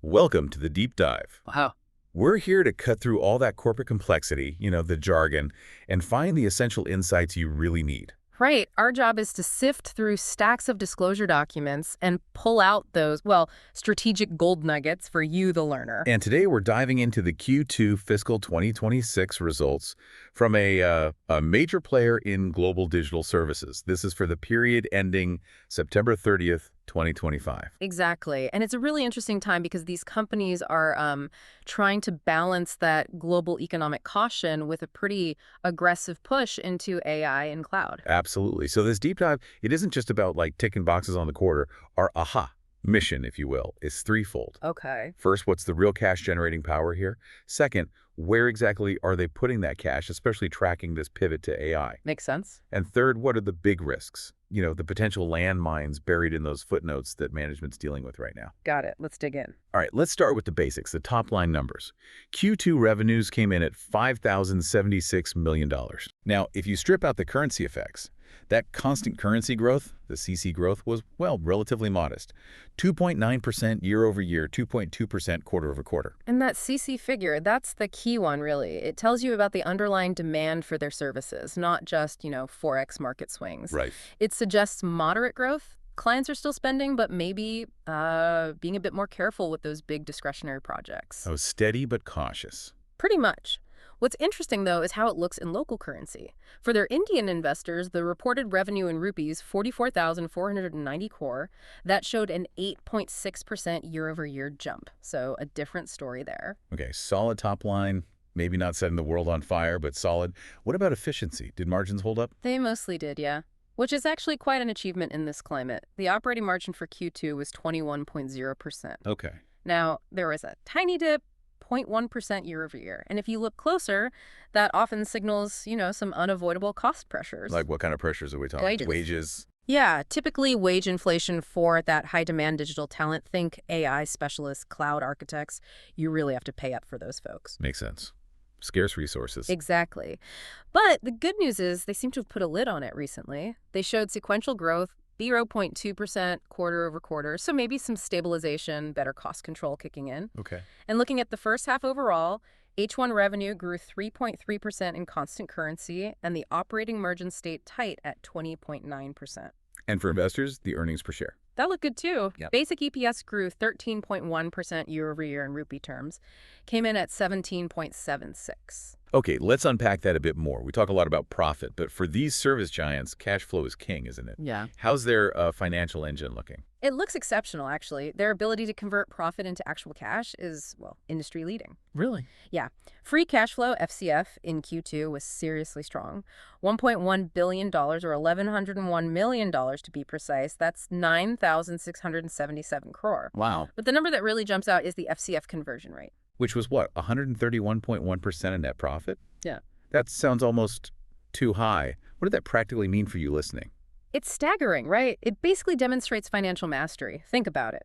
Welcome to the deep dive. Wow. We're here to cut through all that corporate complexity, the jargon, and find the essential insights you really need. Right. Our job is to sift through stacks of disclosure documents and pull out those, well, strategic gold nuggets for you, the learner. And today we're diving into the Q2 fiscal 2026 results from a major player in global digital services. This is for the period ending September 30th, 2025. Exactly. And it's a really interesting time because these companies are trying to balance that global economic caution with a pretty aggressive push into AI and cloud. Absolutely. So this deep dive, it isn't just about like ticking boxes on the quarter. Our mission, if you will, is threefold. Okay. First, what's the real cash generating power here? Second, where exactly are they putting that cash, especially tracking this pivot to AI? Makes sense. And third, what are the big risks? The potential landmines buried in those footnotes that management's dealing with right now. Got it. Let's dig in. All right, let's start with the basics, the top line numbers. Q2 revenues came in at $5,076 million. Now, if you strip out the currency effects, that constant currency growth, the CC growth, was, well, relatively modest. 2.9% year over year, 2.2% quarter over quarter. And that CC figure, that's the key one, really. It tells you about the underlying demand for their services, not just, Forex market swings. Right. It suggests moderate growth. Clients are still spending, but maybe being a bit more careful with those big discretionary projects. Oh, steady but cautious. Pretty much. What's interesting, though, is how it looks in local currency. For their Indian investors, the reported revenue in rupees, 44,490 crore, that showed an 8.6% year-over-year jump. So a different story there. Okay, solid top line, maybe not setting the world on fire, but solid. What about efficiency? Did margins hold up? They mostly did, yeah. Which is actually quite an achievement in this climate. The operating margin for Q2 was 21.0%. Okay. Now, there was a tiny dip, 0.1% year over year. And if you look closer, that often signals, some unavoidable cost pressures. Like what kind of pressures are we talking? Wages? Yeah, typically wage inflation for that high-demand digital talent. Think AI specialists, cloud architects. You really have to pay up for those folks. Makes sense. Scarce resources. Exactly. But the good news is they seem to have put a lid on it recently. They showed sequential growth, 0.2% quarter over quarter, so maybe some stabilization, better cost control kicking in. Okay. And looking at the first half overall, H1 revenue grew 3.3% in constant currency, and the operating margin stayed tight at 20.9%. And for investors, the earnings per share. That looked good, too. Yep. Basic EPS grew 13.1% year over year in rupee terms, came in at 17.76. Okay, let's unpack that a bit more. We talk a lot about profit, but for these service giants, cash flow is king, isn't it? Yeah. How's their financial engine looking? It looks exceptional, actually. Their ability to convert profit into actual cash is, well, industry-leading. Really? Yeah. Free cash flow, FCF, in Q2 was seriously strong. $1.1 billion, or $1,101 million to be precise. That's 9,677 crore. Wow. But the number that really jumps out is the FCF conversion rate. Which was what, 131.1% of net profit? Yeah. That sounds almost too high. What did that practically mean for you listening? It's staggering, right? It basically demonstrates financial mastery. Think about it.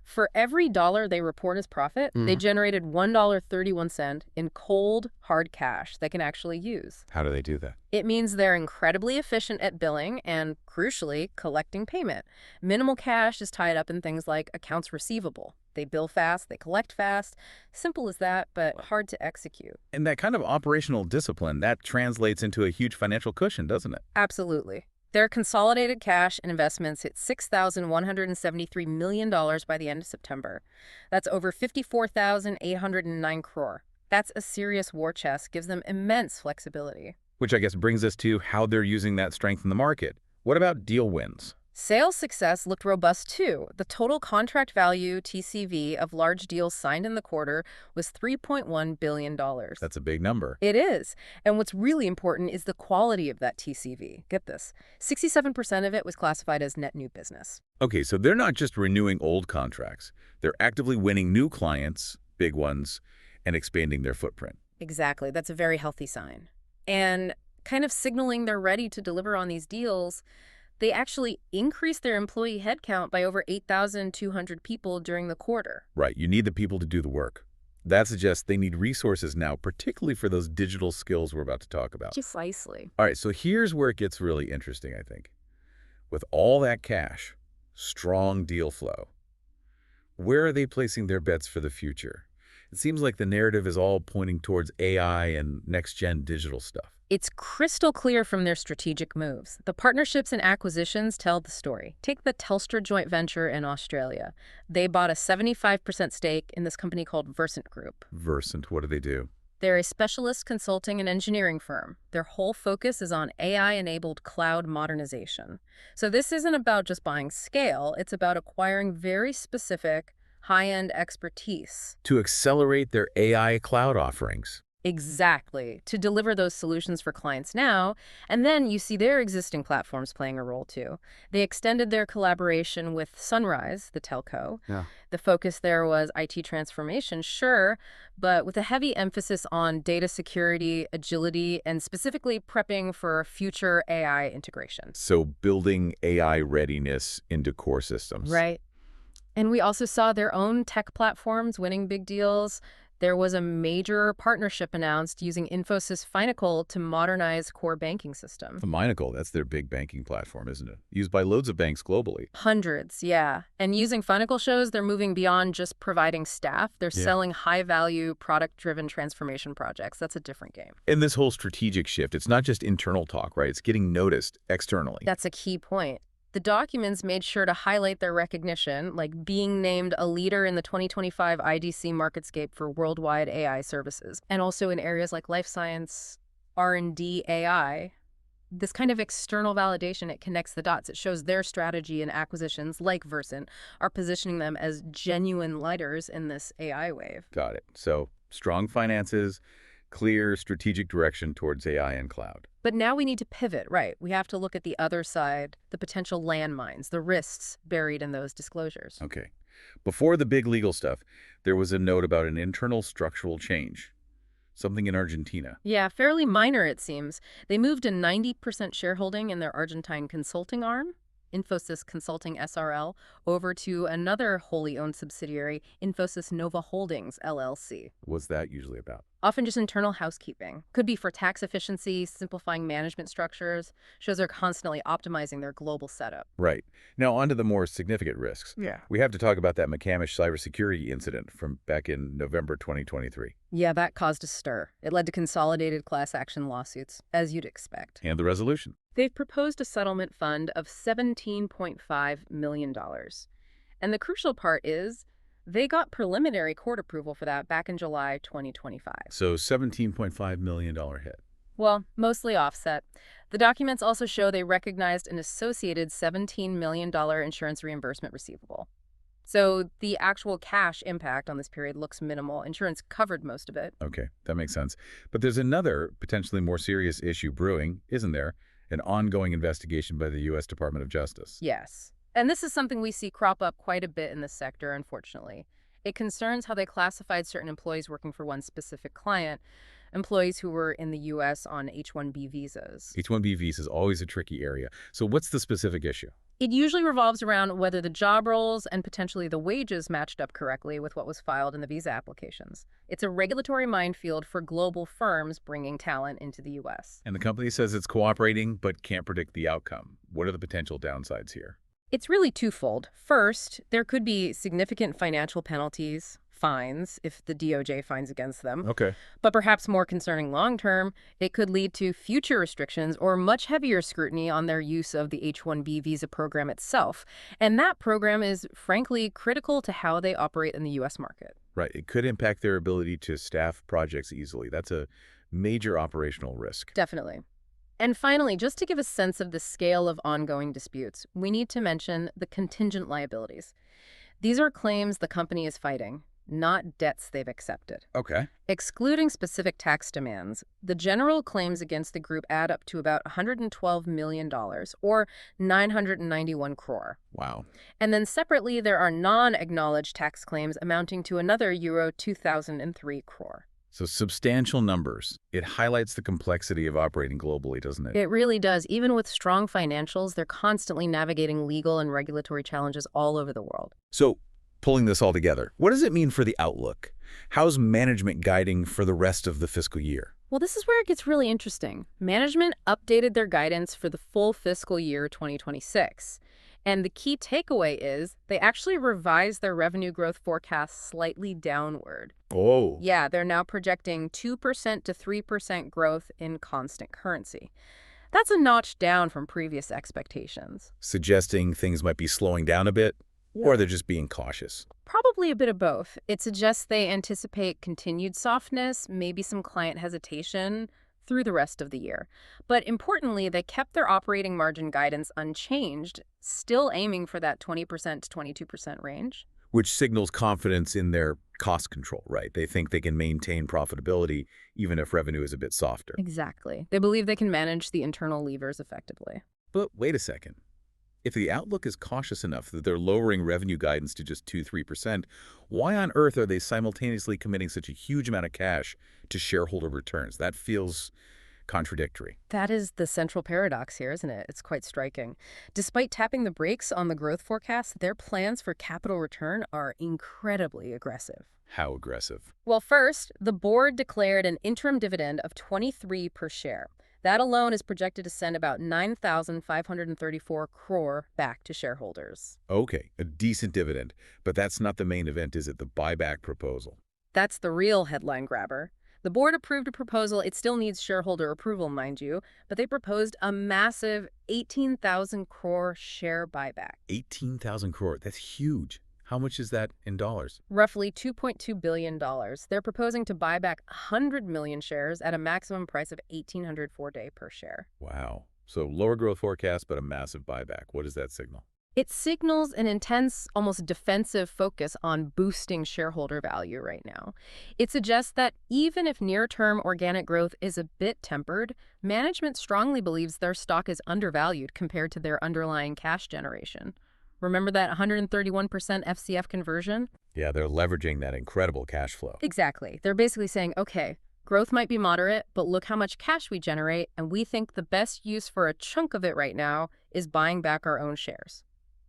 For every dollar they report as profit, they generated $1.31 in cold, hard cash they can actually use. How do they do that? It means they're incredibly efficient at billing and, crucially, collecting payment. Minimal cash is tied up in things like accounts receivable. They bill fast, they collect fast. Simple as that, but hard to execute. And that kind of operational discipline, that translates into a huge financial cushion, doesn't it? Absolutely. Their consolidated cash and investments hit $6,173 million by the end of September. That's over 54,809 crore. That's a serious war chest, gives them immense flexibility. Which I guess brings us to how they're using that strength in the market. What about deal wins? Sales success looked robust, too. The total contract value, TCV, of large deals signed in the quarter was $3.1 billion. That's a big number. It is. And what's really important is the quality of that TCV. Get this. 67% of it was classified as net new business. Okay, so they're not just renewing old contracts. They're actively winning new clients, big ones, and expanding their footprint. Exactly. That's a very healthy sign. And kind of signaling they're ready to deliver on these deals, they actually increased their employee headcount by over 8,200 people during the quarter. Right. You need the people to do the work. That suggests they need resources now, particularly for those digital skills we're about to talk about. Precisely. All right, so here's where it gets really interesting, I think. With all that cash, strong deal flow, Where are they placing their bets for the future? It seems like the narrative is all pointing towards AI and next-gen digital stuff. It's crystal clear from their strategic moves. The partnerships and acquisitions tell the story. Take the Telstra joint venture in Australia. They bought a 75% stake in this company called Versant Group. Versant, what do they do? They're a specialist consulting and engineering firm. Their whole focus is on AI-enabled cloud modernization. So this isn't about just buying scale, it's about acquiring very specific, high-end expertise. To accelerate their AI cloud offerings. Exactly, to deliver those solutions for clients now, and then you see their existing platforms playing a role too. They extended their collaboration with Sunrise, the telco. Yeah. The focus there was IT transformation, sure, but with a heavy emphasis on data security, agility, and specifically prepping for future AI integration. So building AI readiness into core systems. Right. And we also saw their own tech platforms winning big deals. There was a major partnership announced using Infosys Finacle to modernize core banking system. Finacle, that's their big banking platform, isn't it? Used by loads of banks globally. Hundreds, yeah. And using Finacle shows they're moving beyond just providing staff. They're Yeah. selling high-value, product-driven transformation projects. That's a different game. And this whole strategic shift, it's not just internal talk, right? It's getting noticed externally. That's a key point. The documents made sure to highlight their recognition, like being named a leader in the 2025 IDC MarketScape for worldwide AI services, and also in areas like life science, R&D, AI. This kind of external validation, it connects the dots. It shows their strategy and acquisitions, like Versant, are positioning them as genuine leaders in this AI wave. Got it. So strong finances, clear strategic direction towards AI and cloud. But now we need to pivot, right? We have to look at the other side, the potential landmines, the risks buried in those disclosures. Okay. Before the big legal stuff, there was a note about an internal structural change. Something in Argentina. Yeah, fairly minor, it seems. They moved a 90% shareholding in their Argentine consulting arm, Infosys Consulting SRL, over to another wholly owned subsidiary, Infosys Nova Holdings, LLC. What's that usually about? Often just internal housekeeping. Could be for tax efficiency, simplifying management structures. Shows are constantly optimizing their global setup. Right. Now, on to the more significant risks. Yeah. We have to talk about that McCamish cybersecurity incident from back in November 2023. Yeah, that caused a stir. It led to consolidated class action lawsuits, as you'd expect. And the resolution. They've proposed a settlement fund of $17.5 million. And the crucial part is they got preliminary court approval for that back in July 2025. So $17.5 million hit. Well, mostly offset. The documents also show they recognized an associated $17 million insurance reimbursement receivable. So the actual cash impact on this period looks minimal. Insurance covered most of it. Okay, that makes sense. But there's another potentially more serious issue brewing, isn't there? An ongoing investigation by the U.S. Department of Justice. Yes. And this is something we see crop up quite a bit in this sector, unfortunately. It concerns how they classified certain employees working for one specific client, employees who were in the U.S. on H-1B visas. H-1B visa is always a tricky area. So what's the specific issue? It usually revolves around whether the job roles and potentially the wages matched up correctly with what was filed in the visa applications. It's a regulatory minefield for global firms bringing talent into the U.S. And the company says it's cooperating but can't predict the outcome. What are the potential downsides here? It's really twofold. First, there could be significant financial penalties, fines, if the DOJ finds against them. Okay. But perhaps more concerning long-term, it could lead to future restrictions or much heavier scrutiny on their use of the H-1B visa program itself. And that program is, frankly, critical to how they operate in the U.S. market. Right. It could impact their ability to staff projects easily. That's a major operational risk. Definitely. And finally, just to give a sense of the scale of ongoing disputes, we need to mention the contingent liabilities. These are claims the company is fighting, not debts they've accepted. Okay. Excluding specific tax demands, the general claims against the group add up to about $112 million, or 991 crore. Wow. And then separately, there are non-acknowledged tax claims amounting to another euro 2003 crore. So substantial numbers. It highlights the complexity of operating globally, doesn't it? It really does. Even with strong financials, they're constantly navigating legal and regulatory challenges all over the world. So pulling this all together, what does it mean for the outlook? How's management guiding for the rest of the fiscal year? Well, this is where it gets really interesting. Management updated their guidance for the full fiscal year 2026. And the key takeaway is they actually revised their revenue growth forecast slightly downward. Oh. Yeah, they're now projecting 2% to 3% growth in constant currency. That's a notch down from previous expectations. Suggesting things might be slowing down a bit, or they're just being cautious. Probably a bit of both. It suggests they anticipate continued softness, maybe some client hesitation through the rest of the year. But importantly, they kept their operating margin guidance unchanged, still aiming for that 20% to 22% range. Which signals confidence in their cost control, right? They think they can maintain profitability even if revenue is a bit softer. Exactly. They believe they can manage the internal levers effectively. But wait a second. If the outlook is cautious enough that they're lowering revenue guidance to just 2–3%, why on earth are they simultaneously committing such a huge amount of cash to shareholder returns? That feels contradictory. That is the central paradox here, isn't it? It's quite striking. Despite tapping the brakes on the growth forecast, their plans for capital return are incredibly aggressive. How aggressive? Well, first, the board declared an interim dividend of 23 per share. That alone is projected to send about 9,534 crore back to shareholders. Okay, a decent dividend, but that's not the main event, is it? The buyback proposal. That's the real headline grabber. The board approved a proposal. It still needs shareholder approval, mind you, but they proposed a massive 18,000 crore share buyback. 18,000 crore, that's huge. How much is that in dollars? Roughly $2.2 billion. They're proposing to buy back 100 million shares at a maximum price of $1,804 per share. Wow. So lower growth forecast, but a massive buyback. What does that signal? It signals an intense, almost defensive focus on boosting shareholder value right now. It suggests that even if near-term organic growth is a bit tempered, management strongly believes their stock is undervalued compared to their underlying cash generation. Remember that 131% FCF conversion? Yeah, they're leveraging that incredible cash flow. Exactly. They're basically saying, okay, growth might be moderate, but look how much cash we generate, and we think the best use for a chunk of it right now is buying back our own shares.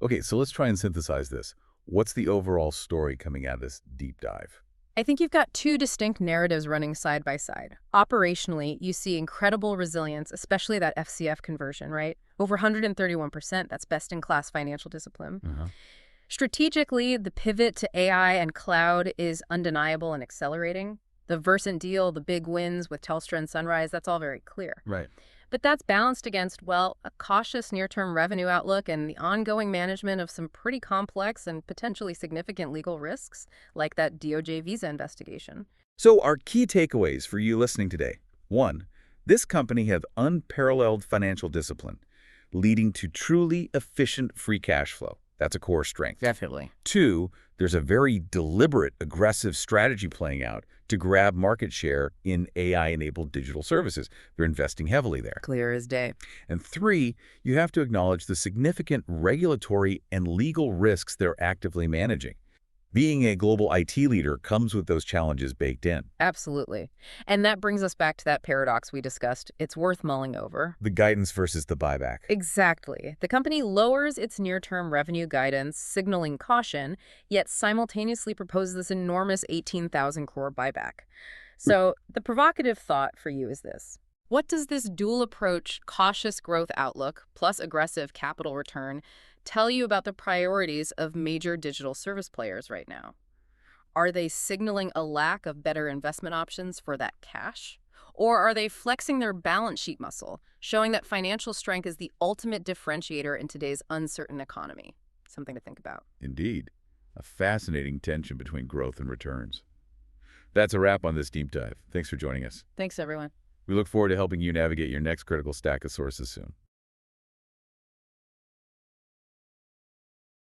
Okay, so let's try and synthesize this. What's the overall story coming out of this deep dive? I think you've got two distinct narratives running side by side. Operationally, you see incredible resilience, especially that FCF conversion, right? Over 131%, that's best-in-class financial discipline. Strategically, the pivot to AI and cloud is undeniable and accelerating. The Versant deal, the big wins with Telstra and Sunrise, that's all very clear. Right. But that's balanced against, well, a cautious near-term revenue outlook and the ongoing management of some pretty complex and potentially significant legal risks, like that DOJ visa investigation. So our key takeaways for you listening today. 1, this company has unparalleled financial discipline, leading to truly efficient free cash flow. That's a core strength. Definitely. 2, there's a very deliberate, aggressive strategy playing out to grab market share in AI-enabled digital services. They're investing heavily there. Clear as day. And 3, you have to acknowledge the significant regulatory and legal risks they're actively managing. Being a global IT leader comes with those challenges baked in. Absolutely. And that brings us back to that paradox we discussed. It's worth mulling over. The guidance versus the buyback. Exactly. The company lowers its near-term revenue guidance, signaling caution, yet simultaneously proposes this enormous 18,000 crore buyback. So the provocative thought for you is this. What does this dual approach, cautious growth outlook plus aggressive capital return, tell you about the priorities of major digital service players right now? Are they signaling a lack of better investment options for that cash? Or are they flexing their balance sheet muscle, showing that financial strength is the ultimate differentiator in today's uncertain economy? Something to think about. Indeed. A fascinating tension between growth and returns. That's a wrap on this deep dive. Thanks for joining us. Thanks, everyone. We look forward to helping you navigate your next critical stack of sources soon.